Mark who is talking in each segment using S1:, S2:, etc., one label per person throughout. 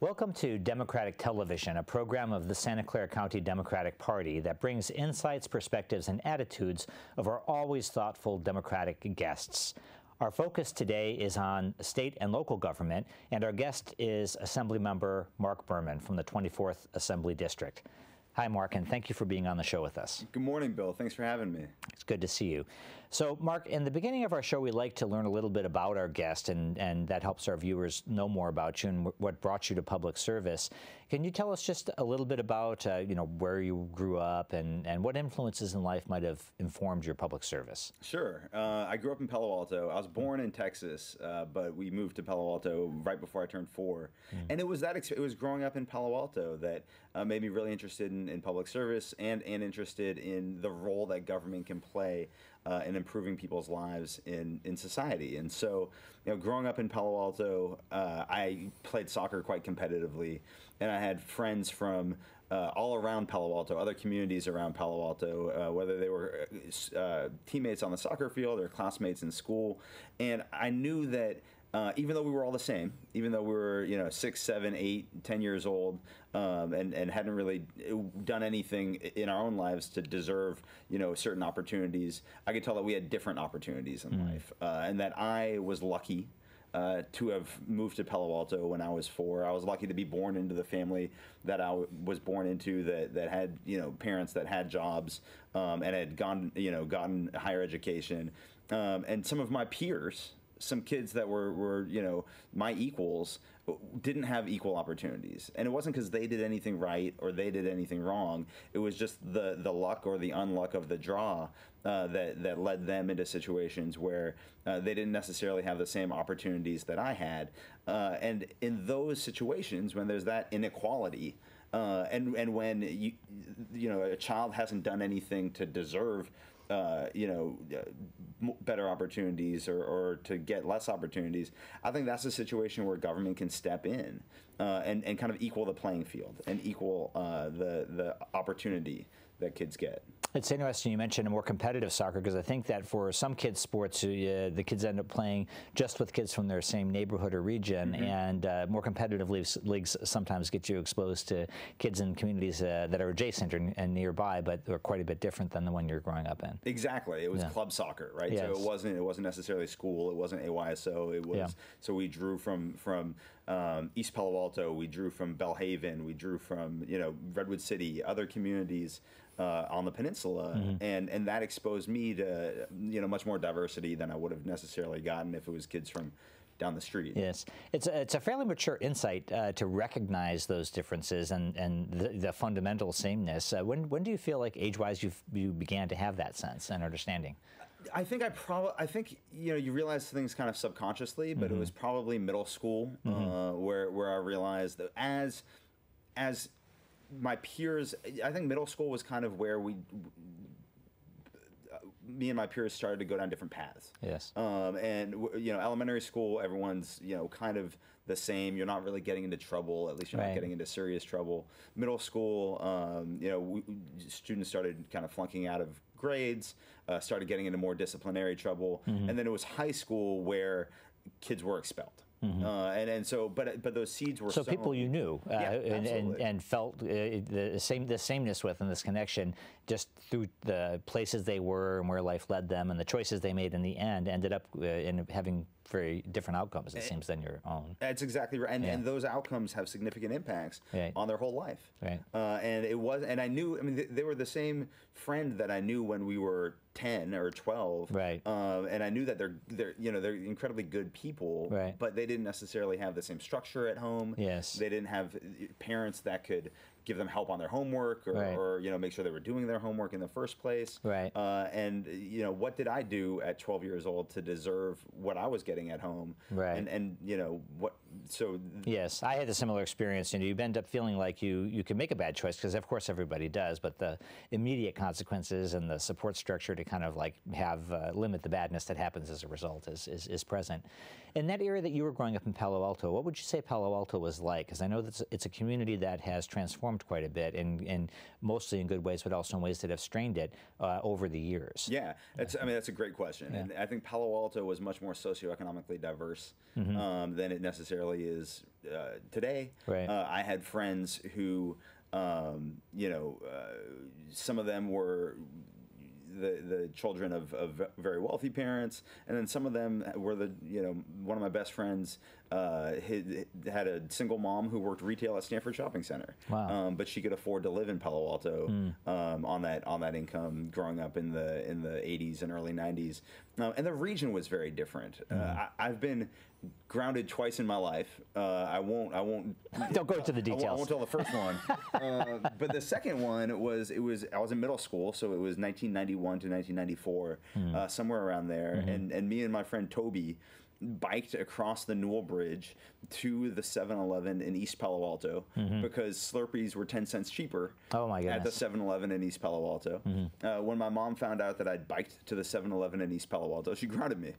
S1: Welcome to Democratic Television, a program of the Santa Clara County Democratic Party that brings insights, perspectives, and attitudes of our always thoughtful Democratic guests. Our focus today is on state and local government, and our guest is Assemblymember Marc Berman from the 24th Assembly District. Hi, Marc, and thank you for being on the show with us.
S2: Good morning, Bill. Thanks for having me.
S1: It's good to see you. So, Marc, in the beginning of our show, we like to learn a little bit about our guest, and that helps our viewers know more about you and what brought you to public service. Can you tell us just a little bit about, where you grew up and what influences in life might have informed your public service?
S2: Sure. I grew up in Palo Alto. I was born in Texas, but we moved to Palo Alto right before I turned 4. And it was it was growing up in Palo Alto that made me really interested in public service and interested in the role that government can play in improving people's lives in society. And so, growing up in Palo Alto, I played soccer quite competitively, and I had friends from all around Palo Alto, other communities around Palo Alto, whether they were teammates on the soccer field or classmates in school. And I knew that even though we were all the same, even though we were 6, 7, 8, 10 years old, and hadn't really done anything in our own lives to deserve certain opportunities, I could tell that we had different opportunities in life, and that I was lucky to have moved to Palo Alto when I was 4. I was lucky to be born into the family that I was born into, that had parents that had jobs and had gotten higher education, and some of my peers, some kids that were my equals, didn't have equal opportunities. And it wasn't because they did anything right or they did anything wrong. It was just the luck or the unluck of the draw that led them into situations where they didn't necessarily have the same opportunities that I had. And in those situations, when there's that inequality, and when a child hasn't done anything to deserve better opportunities or to get less opportunities, I think that's a situation where government can step in and kind of equal the playing field and equal the opportunity that kids get.
S1: It's interesting you mentioned a more competitive soccer, because I think that for some kids' sports, the kids end up playing just with kids from their same neighborhood or region, and more competitive leagues sometimes get you exposed to kids in communities that are adjacent and nearby, but are quite a bit different than the one you're growing up in.
S2: Exactly. It was club soccer, right?
S1: Yes.
S2: So it wasn't necessarily school. It wasn't AYSO. It was so we drew from East Palo Alto. We drew from Belhaven. We drew from Redwood City, other communities on the peninsula, and that exposed me to much more diversity than I would have necessarily gotten if it was kids from down the street.
S1: Yes, it's a fairly mature insight to recognize those differences and the fundamental sameness. When do you feel like age-wise you began to have that sense and understanding?
S2: I think you realize things kind of subconsciously, but it was probably middle school where I realized that as my peers, I think middle school was kind of where me and my peers started to go down different paths.
S1: Yes.
S2: And elementary school, everyone's kind of the same. You're not really getting into trouble. At least you're not getting into serious trouble. Middle school, students started kind of flunking out of grades, started getting into more disciplinary trouble, and then it was high school where kids were expelled. And so, but those seeds were
S1: so people you knew and felt the sameness with, and this connection just through the places they were and where life led them and the choices they made in the end ended up in having very different outcomes, it seems, than your own.
S2: That's exactly right, and those outcomes have significant impacts on their whole life.
S1: Right.
S2: And I knew. I mean, they were the same friend that I knew when we were 10 or 12.
S1: Right.
S2: And I knew that they're incredibly good people.
S1: Right.
S2: But they didn't necessarily have the same structure at home.
S1: Yes.
S2: They didn't have parents that could give them help on their homework or make sure they were doing their homework in the first place.
S1: Right.
S2: And what did I do at 12 years old to deserve what I was getting at home?
S1: Right.
S2: And what so
S1: yes, I had a similar experience. You end up feeling like you can make a bad choice, because of course everybody does, but the immediate consequences and the support structure to kind of like have limit the badness that happens as a result is present. In that area that you were growing up in Palo Alto, what would you say Palo Alto was like? Because I know that it's a community that has transformed quite a bit, and mostly in good ways, but also in ways that have strained it over the years.
S2: Yeah, that's a great question, and I think Palo Alto was much more socioeconomically diverse than it necessarily necessarily is today.
S1: Right.
S2: I had friends who, some of them were the children of very wealthy parents, and then some of them were one of my best friends had a single mom who worked retail at Stanford Shopping Center.
S1: Wow.
S2: But she could afford to live in Palo Alto on that income growing up in the 80s and early 90s. And the region was very different. I've been grounded twice in my life. I won't.
S1: Don't go into the details.
S2: I won't tell the first one. But the second one was I was in middle school, so it was 1991 to 1994, somewhere around there. And me and my friend Toby biked across the Newell Bridge to the 7-Eleven in East Palo Alto because Slurpees were 10 cents cheaper at the 7-Eleven in East Palo Alto. When my mom found out that I'd biked to the 7-Eleven in East Palo Alto, she grounded me.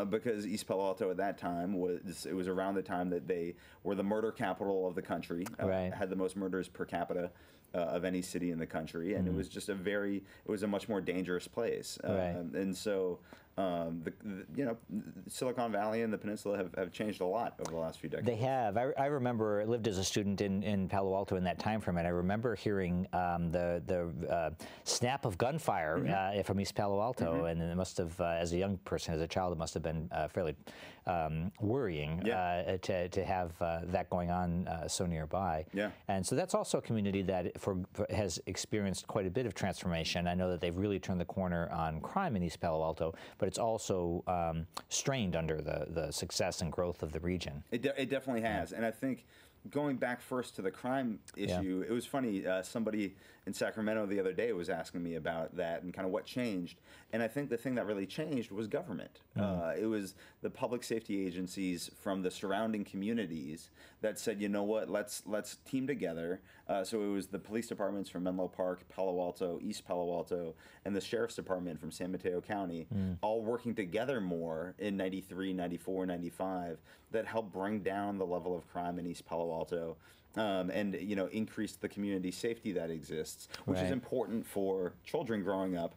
S2: Because East Palo Alto at that time was around the time that they were the murder capital of the country, had the most murders per capita of any city in the country, and it was just it was a much more dangerous place. And so Silicon Valley and the peninsula have changed a lot over the last few decades.
S1: They have. I remember I lived as a student in Palo Alto in that time frame, and I remember hearing the snap of gunfire from East Palo Alto, and it must have, as a young person, as a child, it must have been fairly worrying to have that going on so nearby. And so that's also a community that has experienced quite a bit of transformation. I know that they've really turned the corner on crime in East Palo Alto, but it's also strained under the success and growth of the region.
S2: It definitely has. And I think going back first to the crime issue, it was funny, somebody in Sacramento the other day was asking me about that and kind of what changed. And I think the thing that really changed was government. It was the public safety agencies from the surrounding communities that said, you know what, let's team together. So it was the police departments from Menlo Park, Palo Alto, East Palo Alto, and the sheriff's department from San Mateo County, all working together more in 93, 94, 95, that helped bring down the level of crime in East Palo Alto. And increase the community safety that exists, which is important for children growing up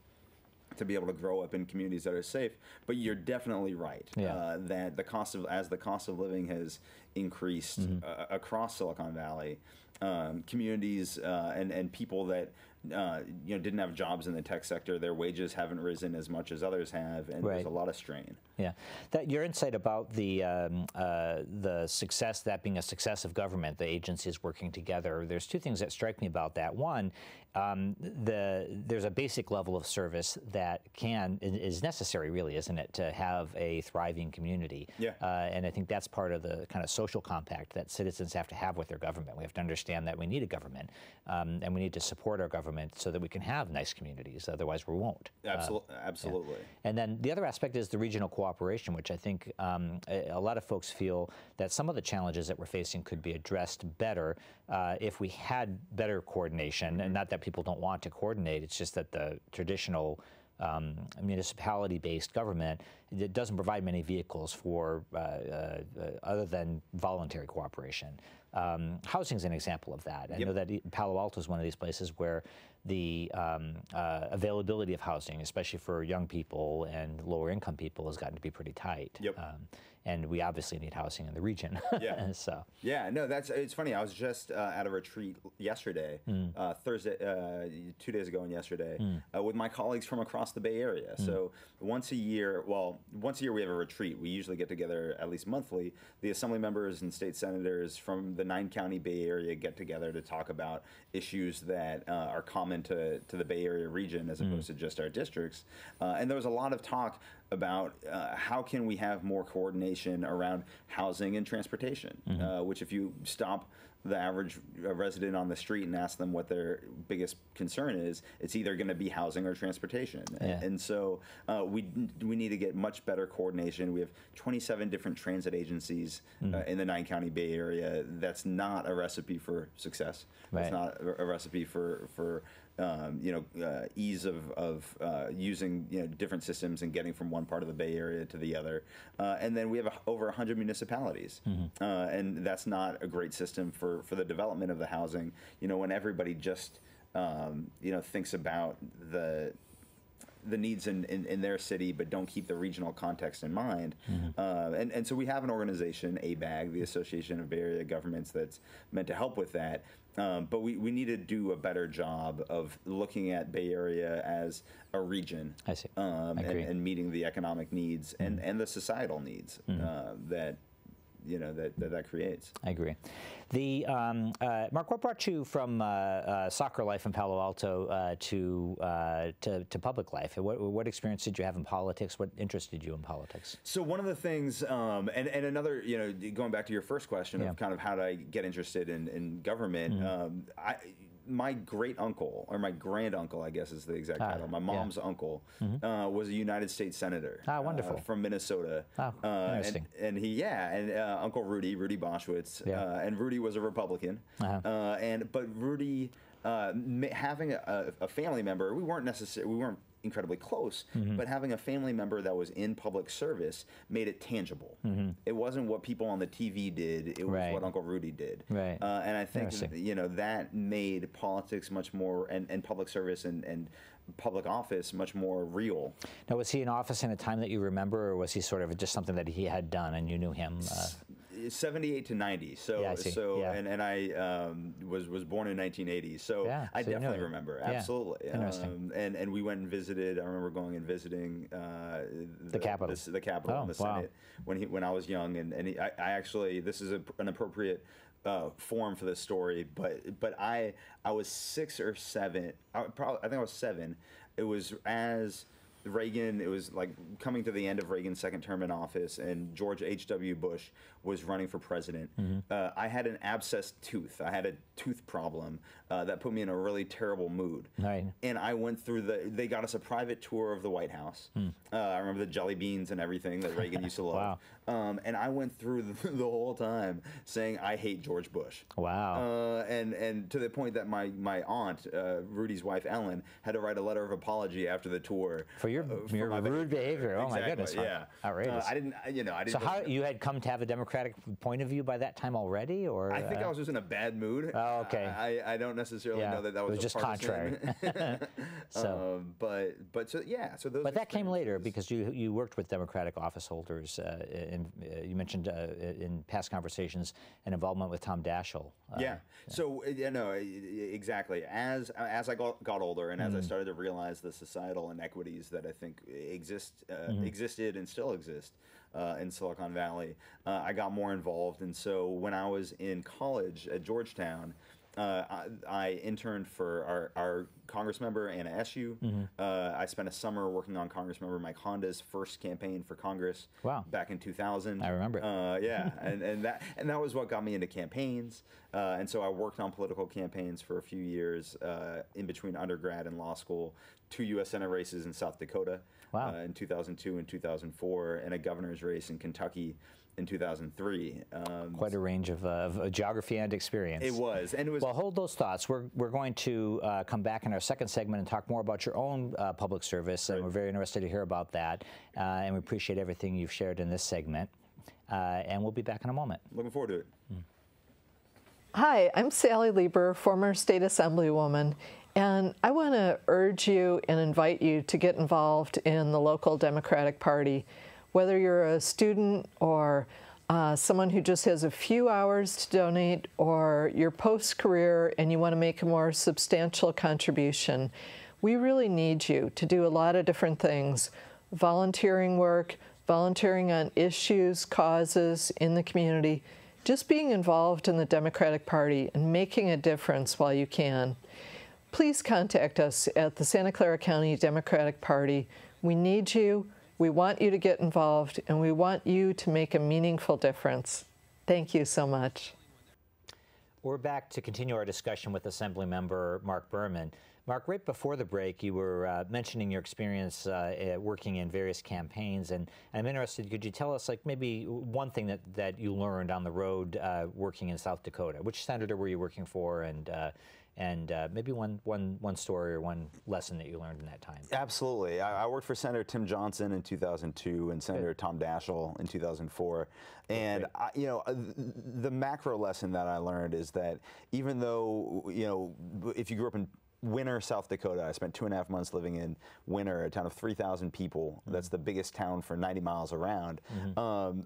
S2: to be able to grow up in communities that are safe. But you're definitely right that as the cost of living has increased across Silicon Valley, communities and people that didn't have jobs in the tech sector, their wages haven't risen as much as others have, and there's a lot of strain.
S1: Yeah, your insight about the success, that being a success of government, the agencies working together. There's two things that strike me about that. One, there's a basic level of service that is necessary, really, isn't it, to have a thriving community? And I think that's part of the kind of social compact that citizens have to have with their government. We have to understand that we need a government, and we need to support our government so that we can have nice communities. Otherwise, we won't.
S2: Absolutely.
S1: And then the other aspect is the regional cooperation, which I think a lot of folks feel that some of the challenges that we're facing could be addressed better if we had better coordination. And not that people don't want to coordinate, it's just that the traditional municipality-based government, it doesn't provide many vehicles for other than voluntary cooperation. Housing is an example of that. I know that Palo Alto is one of these places where the availability of housing, especially for young people and lower income people, has gotten to be pretty tight. And we obviously need housing in the region. So.
S2: It's funny. I was just at a retreat yesterday, Thursday, 2 days ago and yesterday, with my colleagues from across the Bay Area. So once a year we have a retreat. We usually get together at least monthly. The assembly members and state senators from the 9-county Bay Area get together to talk about issues that are common to the Bay Area region as opposed to just our districts. And there was a lot of talk about how can we have more coordination around housing and transportation, which if you stop the average resident on the street and ask them what their biggest concern is, it's either going to be housing or transportation. And so we need to get much better coordination. We have 27 different transit agencies in the 9-county Bay Area. That's not a recipe for success. It's not a recipe for ease of using different systems and getting from one part of the Bay Area to the other. And then we have over 100 municipalities, and that's not a great system for the development of the housing. When everybody just thinks about the needs in their city, but don't keep the regional context in mind. And so we have an organization, ABAG, the Association of Bay Area Governments, that's meant to help with that. But we need to do a better job of looking at Bay Area as a region.
S1: I see.
S2: And meeting the economic needs and the societal needs that creates.
S1: I agree. Marc, what brought you from soccer life in Palo Alto to public life? What experience did you have in politics? What interested you in politics?
S2: So one of the things, and another, going back to your first question of kind of how did I get interested in government, my great uncle, or my grand uncle, I guess is the exact title. My mom's uncle was a United States Senator.
S1: Wonderful.
S2: From Minnesota.
S1: Interesting.
S2: And Uncle Rudy Boschwitz, and Rudy was a Republican. But Rudy, having a family member, we weren't incredibly close, but having a family member that was in public service made it tangible. It wasn't what people on the TV did, it was what Uncle Rudy did. And I think that made politics much more, and public service and public office much more real.
S1: Now, was he in office in a time that you remember, or was he sort of just something that he had done and you knew him?
S2: 78 to 90. So and I was born in 1980. So I definitely remember. Absolutely.
S1: Interesting.
S2: And we went and visited. I remember going and visiting
S1: the Capitol.
S2: The Capitol and the Senate when I was young. And I actually, this is an appropriate form for this story, but I was 6 or 7. I think I was 7. It was as Reagan, it was like coming to the end of Reagan's second term in office, and George H.W. Bush was running for president. I had an abscessed tooth. I had a tooth problem that put me in a really terrible mood. And I went through they got us a private tour of the White House. I remember the jelly beans and everything that Reagan used to love. And I went through the whole time saying, I hate George Bush. And to the point that my aunt, Rudy's wife, Ellen, had to write a letter of apology after the tour.
S1: For your rude behavior. Oh, my goodness. Outrageous.
S2: I didn't.
S1: So how you had come to have a Democratic point of view by that time already, or
S2: I think I was just in a bad mood.
S1: Oh, okay.
S2: I don't necessarily know that was
S1: just
S2: partisan.
S1: Contrary. So,
S2: so those.
S1: But that came later because you worked with Democratic office holders. You mentioned in past conversations an involvement with Tom Daschle.
S2: So exactly. As I got older and as I started to realize the societal inequities that I think existed and still exist in Silicon Valley, I got more involved. And so when I was in college at Georgetown, I interned for our Congressmember Anna Eshoo. I spent a summer working on Congressmember Mike Honda's first campaign for Congress back in 2000.
S1: I remember.
S2: And that was what got me into campaigns. And so I worked on political campaigns for a few years in between undergrad and law school, 2 U.S. Senate races in South Dakota in 2002 and 2004, and a governor's race in Kentucky in 2003.
S1: Quite a range of geography and experience.
S2: It was.
S1: Well, hold those thoughts. We're going to come back in our second segment and talk more about your own public service, and we're very interested to hear about that. And we appreciate everything you've shared in this segment. And we'll be back in a moment.
S2: Looking forward to it.
S3: Hi, I'm Sally Lieber, former state assemblywoman, and I want to urge you and invite you to get involved in the local Democratic Party. Whether you're a student or someone who just has a few hours to donate, or you're post-career and you want to make a more substantial contribution, we really need you to do a lot of different things. Volunteering work, volunteering on issues, causes in the community, just being involved in the Democratic Party and making a difference while you can. Please contact us at the Santa Clara County Democratic Party. We need you. We want you to get involved, and we want you to make a meaningful difference. Thank you so much.
S1: We're back to continue our discussion with Assemblymember Marc Berman. Marc, right before the break, you were mentioning your experience working in various campaigns, and I'm interested, could you tell us like maybe one thing that you learned on the road working in South Dakota? Which senator were you working for, and maybe one story or one lesson that you learned in that time?
S2: Absolutely. I worked for Senator Tim Johnson in 2002 and Senator Tom Daschle in 2004. And the macro lesson that I learned is that even though, if you grew up in Winter, South Dakota. I spent 2.5 months living in Winter, a town of 3,000 people. That's the biggest town for 90 miles around.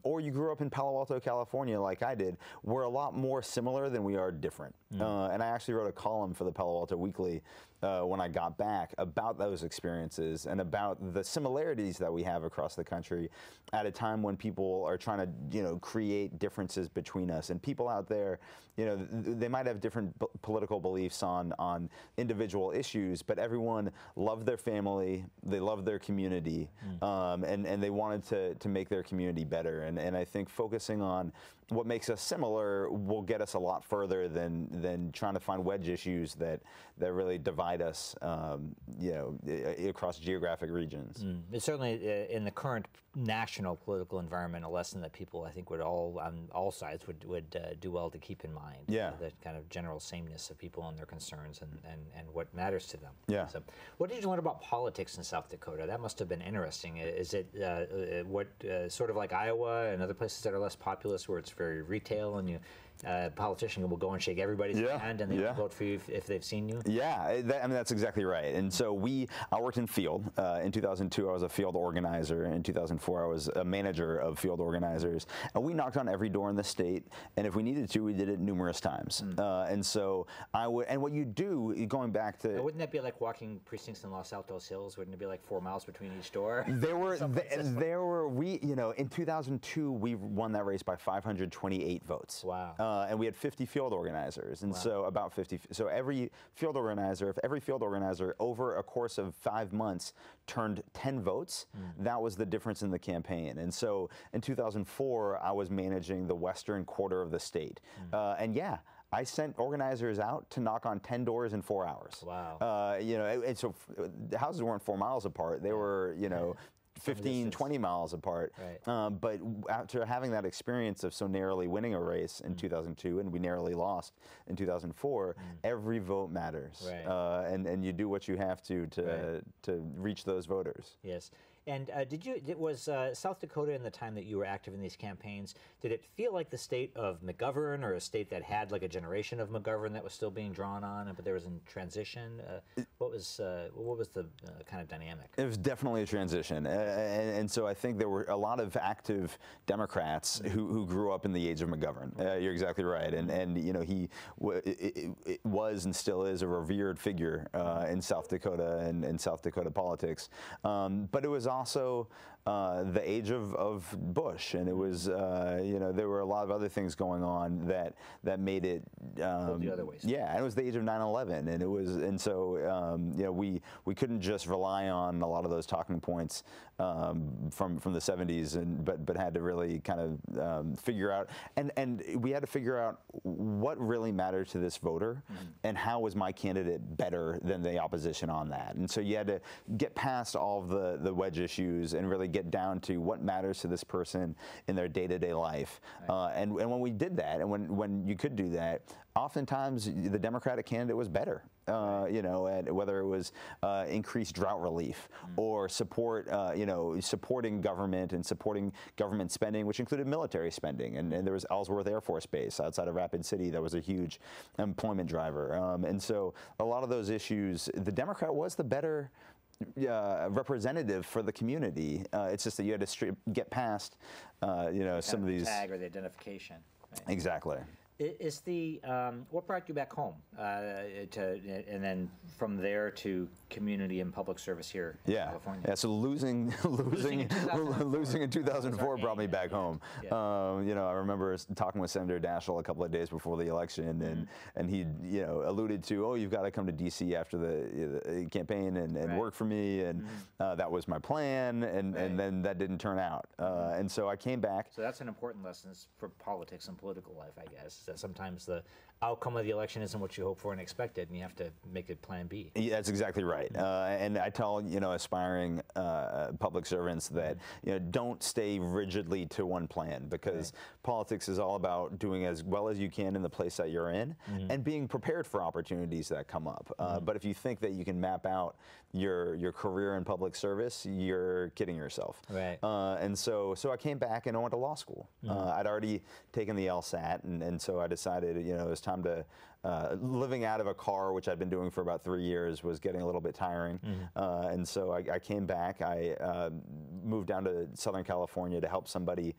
S2: Or you grew up in Palo Alto, California, like I did. We're a lot more similar than we are different. And I actually wrote a column for the Palo Alto Weekly when I got back about those experiences and about the similarities that we have across the country at a time when people are trying to, create differences between us. And people out there, they might have different political beliefs on individual issues, but everyone loved their family, they loved their community, and they wanted to make their community better. And I think focusing on what makes us similar will get us a lot further than trying to find wedge issues that really divide us, across geographic regions.
S1: It's certainly in the current national political environment, a lesson that people, I think, would on all sides would do well to keep in mind.
S2: Yeah.
S1: The kind of general sameness of people and their concerns and what matters to them.
S2: Yeah.
S1: So, what did you learn about politics in South Dakota? That must have been interesting. Is it sort of like Iowa and other places that are less populous, where it's very retail and politician will go and shake everybody's hand and they vote for you if they've seen you?
S2: Yeah, that's exactly right. And so I worked in field. In 2002, I was a field organizer. In 2004, I was a manager of field organizers. And we knocked on every door in the state. And if we needed to, we did it numerous times. And so and what you do, going back to...
S1: Now, wouldn't that be like walking precincts in Los Altos Hills? Wouldn't it be like 4 miles between each door?
S2: In 2002, we won that race by 528 votes.
S1: Wow.
S2: And we had 50 field organizers, and so about 50. So if every field organizer over a course of 5 months turned 10 votes, that was the difference in the campaign. And so in 2004, I was managing the western quarter of the state, and I sent organizers out to knock on 10 doors in 4 hours.
S1: Wow.
S2: And so the houses weren't 4 miles apart; they were, 15, 20 miles apart.
S1: Right.
S2: But after having that experience of so narrowly winning a race in 2002, and we narrowly lost in 2004, every vote matters.
S1: Right.
S2: And you do what you have to reach those voters.
S1: Yes. And was South Dakota, in the time that you were active in these campaigns, did it feel like the state of McGovern, or a state that had like a generation of McGovern that was still being drawn on, but there was in transition? What was the kind of dynamic?
S2: It was definitely a transition, and so I think there were a lot of active Democrats who grew up in the age of McGovern. You're exactly right, and he was and still is a revered figure in South Dakota and South Dakota politics, but it was also the age of Bush, and it was there were a lot of other things going on that made it
S1: the other ways.
S2: Yeah, and it was the age of 9/11, and so we couldn't just rely on a lot of those talking points from the 70s, but had to really kind of figure out, and we had to figure out what really mattered to this voter, and how was my candidate better than the opposition on that. And so you had to get past all of the wedge issues and really get down to what matters to this person in their day-to-day life. Right. And when we did that, and when you could do that, oftentimes the Democratic candidate was better. And whether it was increased drought relief or supporting government and supporting government spending, which included military spending. And there was Ellsworth Air Force Base outside of Rapid City that was a huge employment driver. And so a lot of those issues, the Democrat was the better representative for the community. It's just that you had to get past, some of these
S1: tag or the identification. Right?
S2: Exactly.
S1: Is what brought you back home, and then from there to community and public service here in California? Yeah.
S2: So losing in 2004 brought me back home. Yeah. I remember talking with Senator Daschle a couple of days before the election, and he alluded to, oh, you've got to come to D.C. after the campaign and work for me, and that was my plan, and then that didn't turn out, and so I came back.
S1: So that's an important lesson for politics and political life, I guess. Sometimes the outcome of the election isn't what you hope for and expected, and you have to make it plan B.
S2: Yeah, that's exactly right. And I tell aspiring public servants that don't stay rigidly to one plan, because politics is all about doing as well as you can in the place that you're in, and being prepared for opportunities that come up. But if you think that you can map out your career in public service, you're kidding yourself.
S1: Right.
S2: And so I came back and I went to law school. I'd already taken the LSAT, and so I decided it was time time to, living out of a car, which I'd been doing for about 3 years, was getting a little bit tiring. And so I came back. I moved down to Southern California to help somebody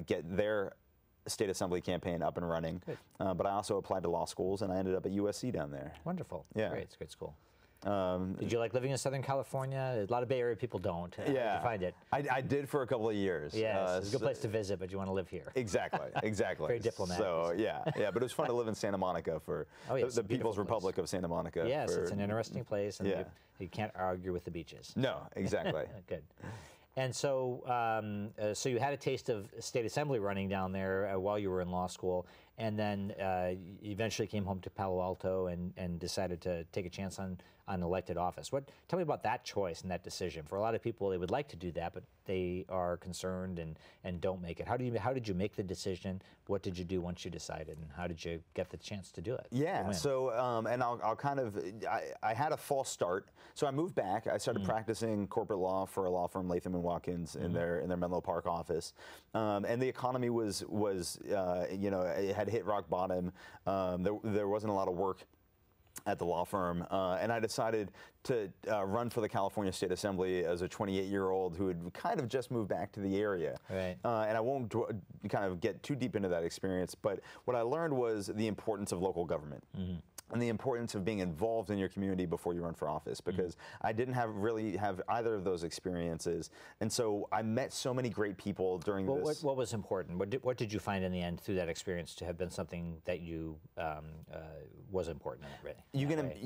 S2: get their state assembly campaign up and running. But I also applied to law schools, and I ended up at USC down there.
S1: Wonderful.
S2: Yeah.
S1: Great. It's a great school. Did you like living in Southern California? A lot of Bay Area people don't.
S2: Yeah.
S1: Did you find it?
S2: I did for a couple of years.
S1: Yeah, it's a good place to visit, but you want to live here.
S2: Exactly, exactly.
S1: Very diplomatic.
S2: So yeah, but it was fun to live in Santa Monica for the People's Republic of Santa Monica.
S1: Yes, it's an interesting place, and you can't argue with the beaches.
S2: No, exactly.
S1: Good. And so, so you had a taste of state assembly running down there while you were in law school, and then you eventually came home to Palo Alto and decided to take a chance on elected office. Tell me about that choice and that decision. For a lot of people, they would like to do that, but they are concerned and don't make it. How did you make the decision? What did you do once you decided, and how did you get the chance to do it?
S2: Yeah, so, and I'll kind of, I had a false start. So I moved back. I started practicing corporate law for a law firm, Latham & Watkins, in their Menlo Park office. And the economy was it had hit rock bottom. There wasn't a lot of work at the law firm, and I decided to run for the California State Assembly as a 28-year-old who had kind of just moved back to the area.
S1: Right.
S2: And I won't kind of get too deep into that experience, but what I learned was the importance of local government. And the importance of being involved in your community before you run for office, because I didn't really have either of those experiences. And so I met so many great people during this.
S1: What was important? What did you find in the end through that experience to have been something that you was important in it?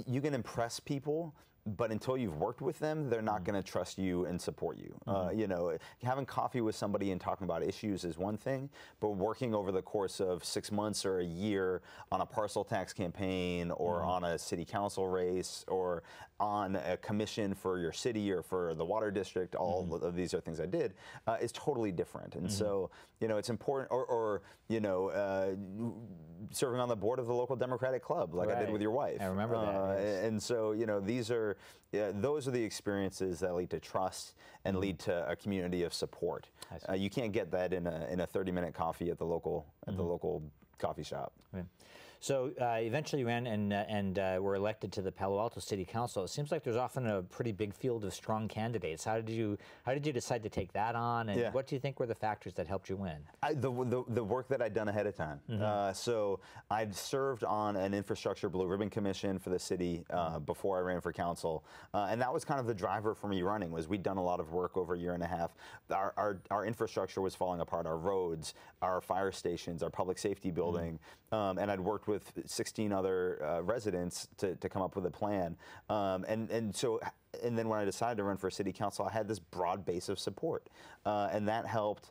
S2: You can impress people, but until you've worked with them, they're not going to trust you and support you. Having coffee with somebody and talking about issues is one thing, but working over the course of 6 months or a year on a parcel tax campaign or on a city council race or on a commission for your city or for the water district, all of these are things I did, is totally different. And so, it's important, or serving on the board of the local Democratic club, like I did with your wife.
S1: I remember that. Yes.
S2: And so, those are the experiences that lead to trust and lead to a community of support. You can't get that in a 30-minute coffee at the local coffee shop.
S1: Right. So eventually you ran and were elected to the Palo Alto City Council. It seems like there's often a pretty big field of strong candidates. How did you decide to take that on, and what do you think were the factors that helped you win?
S2: The work that I'd done ahead of time. So I'd served on an infrastructure blue ribbon commission for the city before I ran for council, and that was kind of the driver for me running. Was we'd done a lot of work over a year and a half. Our infrastructure was falling apart. Our roads, our fire stations, our public safety building, and I'd worked with 16 other residents to come up with a plan. And then when I decided to run for city council, I had this broad base of support. And that helped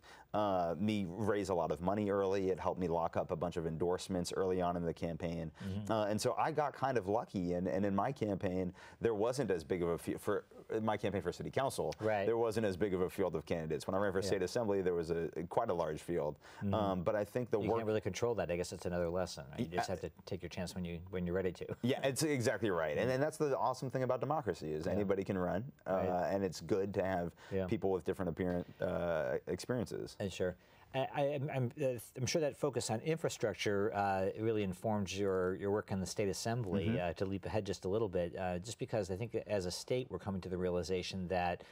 S2: me raise a lot of money early. It helped me lock up a bunch of endorsements early on in the campaign. And so I got kind of lucky. And in my campaign, there wasn't as big of a field for my campaign for city council.
S1: Right.
S2: There wasn't as big of a field of candidates. When I ran for state assembly, there was quite a large field. But I think you
S1: can't really control that. I guess it's another lesson. Right? You just have to take your chance when you're ready to.
S2: Yeah, it's exactly right. And that's the awesome thing about democracy is anybody can run, and it's good to have people with different experiences.
S1: Sure. I'm sure that focus on infrastructure really informs your work in the state assembly. To leap ahead just a little bit, just because I think as a state we're coming to the realization that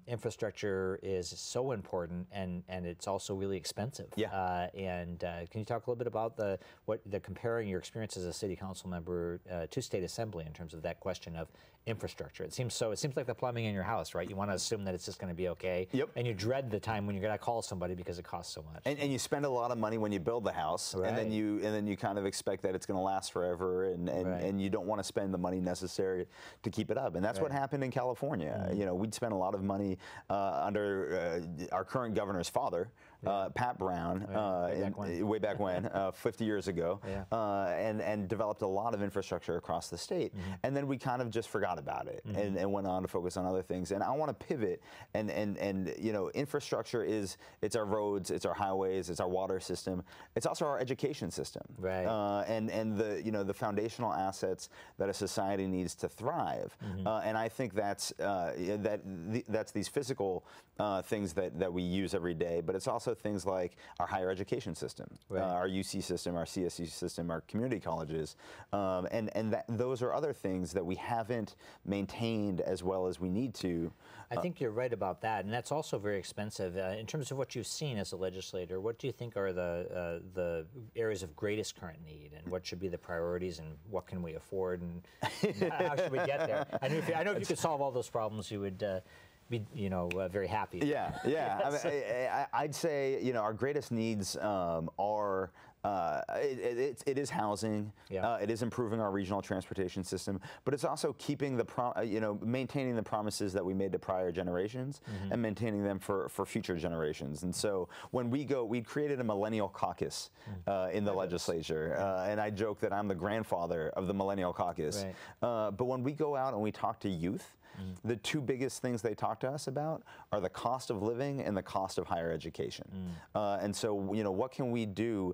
S1: infrastructure is so important, and it's also really expensive.
S2: Yeah.
S1: Can you talk a little bit about the comparing your experience as a city council member to state assembly in terms of that question of infrastructure? It seems like the plumbing in your house, right? You want to assume that it's just going to be okay.
S2: Yep.
S1: And you dread the time when you're going to call somebody because it costs so much.
S2: And you spend a lot of money when you build the house, and then you kind of expect that it's going to last forever, and you don't want to spend the money necessary to keep it up. And that's what happened in California. We'd spent a lot of money under our current governor's father, Pat Brown, way back when, 50 years ago, and developed a lot of infrastructure across the state. And then we kind of just forgot about it and went on to focus on other things. And I want to pivot, and infrastructure it's our roads, it's our highways, it's our water system, it's also our education system, and the foundational assets that a society needs to thrive. And I think that's these physical things that we use every day, but it's also also things like our higher education system, our UC system, our CSU system, our community colleges, and those are other things that we haven't maintained as well as we need to.
S1: I think you're right about that, and that's also very expensive. In terms of what you've seen as a legislator, what do you think are the areas of greatest current need, and what should be the priorities, and what can we afford, and how should we get there? I know if you could solve all those problems, you would be, very happy.
S2: Yeah. I'd say, our greatest needs are. It is housing.
S1: Yeah.
S2: It is improving our regional transportation system, but it's also keeping maintaining the promises that we made to prior generations and maintaining them for future generations. And so when we created a millennial caucus in the legislature, and I joke that I'm the grandfather of the millennial caucus. Right. But when we go out and we talk to youth, the two biggest things they talk to us about are the cost of living and the cost of higher education. And so, what can we do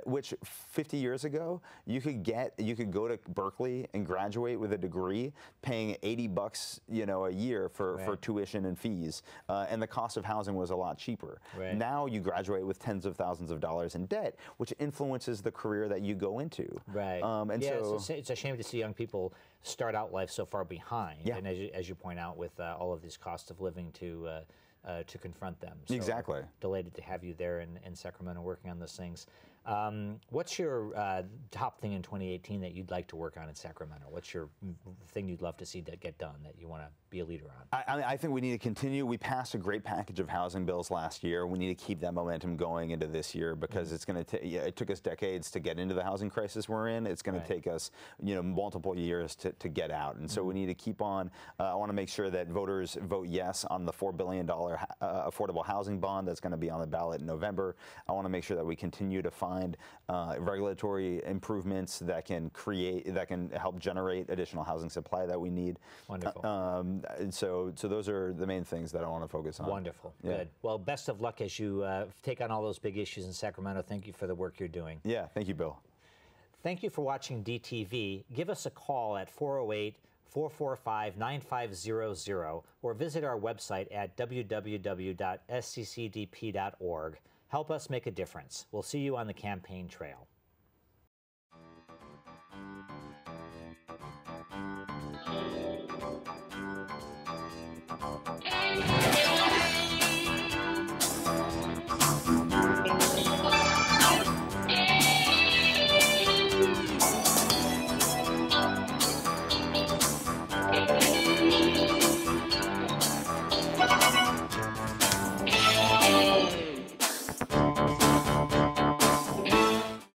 S2: which 50 years ago, you could go to Berkeley and graduate with a degree paying $80 a year for tuition and fees, and the cost of housing was a lot cheaper.
S1: Right.
S2: Now you graduate with tens of thousands of dollars in debt, which influences the career that you go into.
S1: Right.
S2: And so
S1: it's a shame to see young people start out life so far behind, and as you point out, with all of these costs of living to confront them. So
S2: exactly.
S1: Delighted to have you there in Sacramento working on those things. What's your top thing in 2018 that you'd like to work on in Sacramento? What's your thing you'd love to see that get done, that you want to be a leader on?
S2: I think we need to continue. We passed a great package of housing bills last year. We need to keep that momentum going into this year, because it's going to it took us decades to get into the housing crisis we're in. It's going to take us multiple years to get out, and so we need to keep on. I want to make sure that voters vote yes on the $4 billion affordable housing bond that's going to be on the ballot in November. I want to make sure that we continue to find regulatory improvements that can help generate additional housing supply that we need.
S1: Wonderful.
S2: So those are the main things that I want to focus on.
S1: Wonderful. Yeah. Good. Well, best of luck as you take on all those big issues in Sacramento. Thank you for the work you're doing.
S2: Yeah. Thank you, Bill.
S1: Thank you for watching DTV. Give us a call at 408-445-9500 or visit our website at www.sccdp.org. Help us make a difference. We'll see you on the campaign trail.